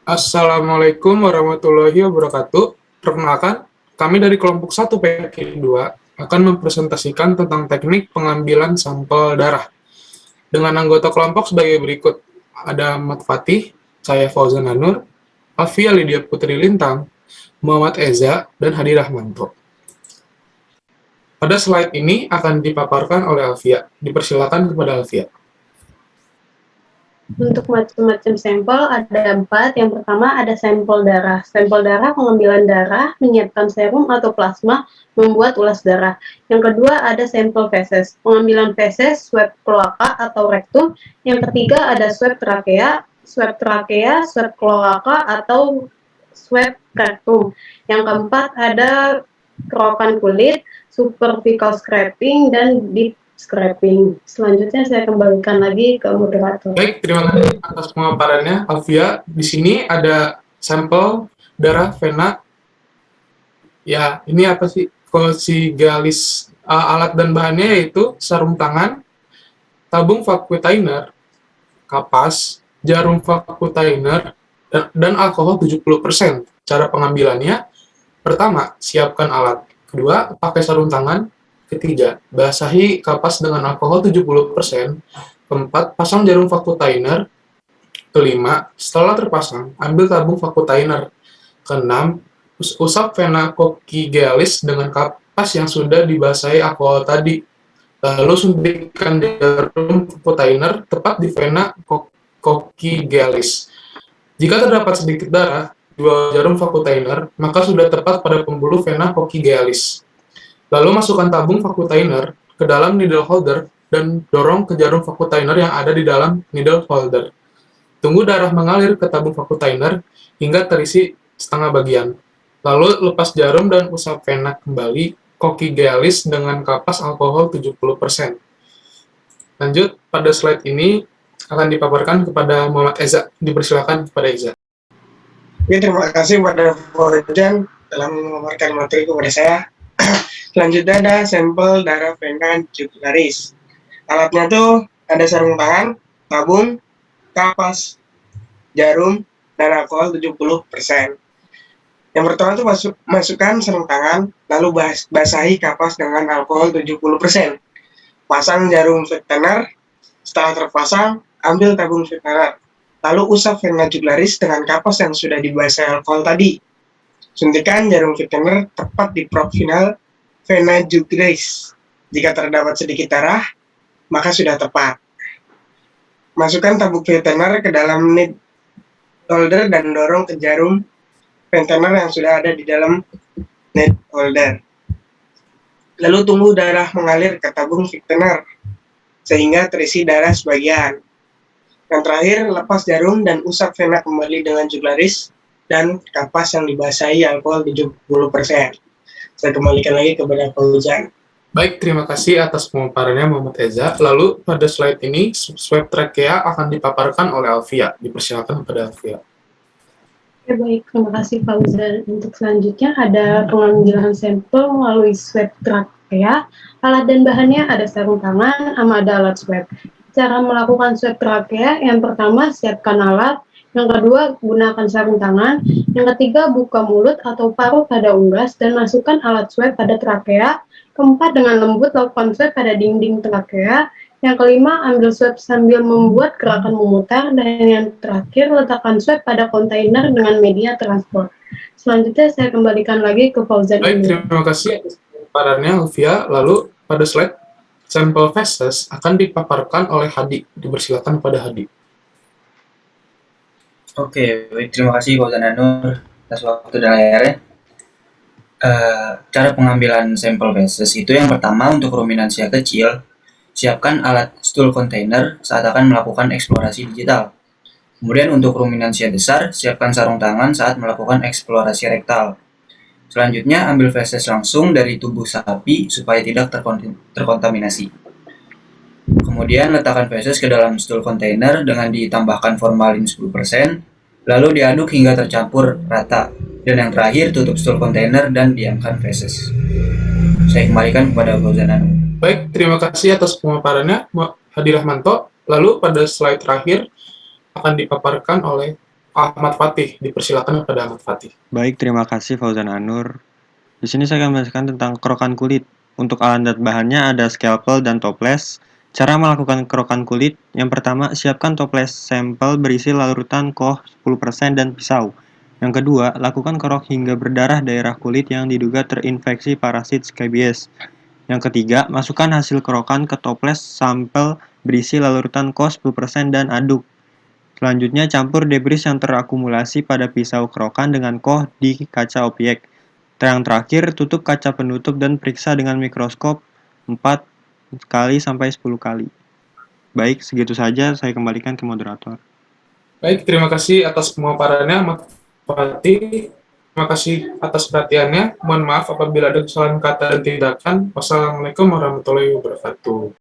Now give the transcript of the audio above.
Assalamualaikum warahmatullahi wabarakatuh. Perkenalkan, kami dari kelompok 1 PK 2 akan mempresentasikan tentang teknik pengambilan sampel darah. Dengan anggota kelompok sebagai berikut. Ada Ahmad Fatih, saya Fauzan Anur, Alfia Lydia Putri Lintang, Muhammad Eza, dan Hadi Rahmanto. Pada slide ini akan dipaparkan oleh Alfia. Dipersilakan kepada Alfia. Untuk macam-macam sampel ada 4. Yang pertama ada sampel darah. Sampel darah, pengambilan darah, menyiapkan serum atau plasma, membuat ulas darah. Yang kedua ada sampel feses. Pengambilan feses, swab kloaka atau rektum. Yang ketiga ada swab trakea, swab kloaka atau swab rektum. Yang keempat ada kerokan kulit, superficial scraping, dan deep scraping. Selanjutnya saya kembalikan lagi ke moderator. Baik, terima kasih atas pemaparannya, Alfia. Di sini ada sampel darah vena. Ya, ini apa sih? Kosigalis. Alat dan bahannya yaitu sarung tangan, tabung vacuum kapas, jarum vacuum dan alkohol 70%. Cara pengambilannya, pertama, siapkan alat. Kedua, pakai sarung tangan. Ketiga, basahi kapas dengan alkohol 70%. Keempat, pasang jarum vacuum. Kelima, setelah terpasang, ambil tabung vacuum. Keenam, usap vena cochigalis dengan kapas yang sudah dibasahi alkohol tadi. Lalu suntikan jarum vacuum tepat di vena cochigalis. Jika terdapat sedikit darah di bawah jarum vacuum, maka sudah tepat pada pembuluh vena cochigalis. Lalu masukkan tabung vacuum ke dalam needle holder dan dorong ke jarum vacuum yang ada di dalam needle holder. Tunggu darah mengalir ke tabung vacuum hingga terisi setengah bagian. Lalu lepas jarum dan usap vena kembali cochigalis dengan kapas alkohol 70%. Lanjut, pada slide ini akan dipaparkan kepada Muhammad Eza. Dipersilakan kepada Eza. Ya, terima kasih kepada Fauzan telah memaparkan materi kepada saya. Selanjutnya ada sampel darah vena jugularis. Alatnya tuh ada sarung tangan, tabung, kapas, jarum, dan alkohol 70%. Yang pertama tuh masukkan sarung tangan, lalu basahi kapas dengan alkohol 70%. Pasang jarum vetener, setelah terpasang, ambil tabung vetener. Lalu usap vena jugularis dengan kapas yang sudah dibasahi alkohol tadi. Suntikan jarum vetener tepat di proximal vena jugularis. Jika terdapat sedikit darah, maka sudah tepat. Masukkan tabung vetener ke dalam needle holder dan dorong ke jarum vetener yang sudah ada di dalam needle holder. Lalu tunggu darah mengalir ke tabung vetener sehingga terisi darah sebagian. Yang terakhir, lepas jarum dan usap vena kembali dengan jugularis dan kapas yang dibasahi alkohol 70%. Saya kembalikan lagi kepada Fauzan. Baik, terima kasih atas pemaparannya Muhammad Eza. Lalu pada slide ini, swab trakea akan dipaparkan oleh Alfia. Dipersilakan kepada Alfia. Ya, baik, terima kasih Fauzan. Untuk selanjutnya ada pengambilan sampel melalui swab trakea. Alat dan bahannya ada sarung tangan sama ada alat swab. Cara melakukan swab trakea, yang pertama siapkan alat, yang kedua gunakan sarung tangan, yang ketiga buka mulut atau paruh pada unggas dan masukkan alat swab pada trakea. Keempat, dengan lembut lakukan swab pada dinding trakea. Yang kelima, ambil swab sambil membuat gerakan memutar. Dan yang terakhir, letakkan swab pada kontainer dengan media transport. Selanjutnya saya kembalikan lagi ke Fauzan. Baik, terima kasih atas pemaparannya Alfia. Lalu pada slide sampel feses akan dipaparkan oleh Hadi. Dipersilakan pada Hadi. Oke, baik, terima kasih Fauzan Anur atas waktu dan layarnya. Cara pengambilan sampel feses itu yang pertama untuk ruminansia kecil, siapkan alat stool container saat akan melakukan eksplorasi digital. Kemudian untuk ruminansia besar, siapkan sarung tangan saat melakukan eksplorasi rektal. Selanjutnya, ambil feses langsung dari tubuh sapi supaya tidak terkontaminasi. Kemudian letakkan feses ke dalam stool container dengan ditambahkan formalin 10%, lalu diaduk hingga tercampur rata. Dan yang terakhir, tutup stool container dan diamkan feses. Saya kembalikan kepada Fauzan Anur. Baik, terima kasih atas pemaparannya Hadi Rahmanto. Lalu pada slide terakhir akan dipaparkan oleh Ahmad Fatih. Dipersilakan kepada Ahmad Fatih. Baik, terima kasih Fauzan Anur. Di sini saya akan menjelaskan tentang kerokan kulit. Untuk alat dan bahannya ada scalpel dan toples. Cara melakukan kerokan kulit, yang pertama, siapkan toples sampel berisi larutan koh 10% dan pisau. Yang kedua, lakukan kerok hingga berdarah daerah kulit yang diduga terinfeksi parasit scabies. Yang ketiga, masukkan hasil kerokan ke toples sampel berisi larutan koh 10% dan aduk. Selanjutnya, campur debris yang terakumulasi pada pisau kerokan dengan koh di kaca objek. Yang terakhir, tutup kaca penutup dan periksa dengan mikroskop 4 kali sampai 10 kali. Baik, segitu saja saya kembalikan ke moderator. Baik, terima kasih atas pemaparannya, Ahmad Fatih. Terima kasih atas perhatiannya. Mohon maaf apabila ada kesalahan kata dan tindakan. Wassalamualaikum warahmatullahi wabarakatuh.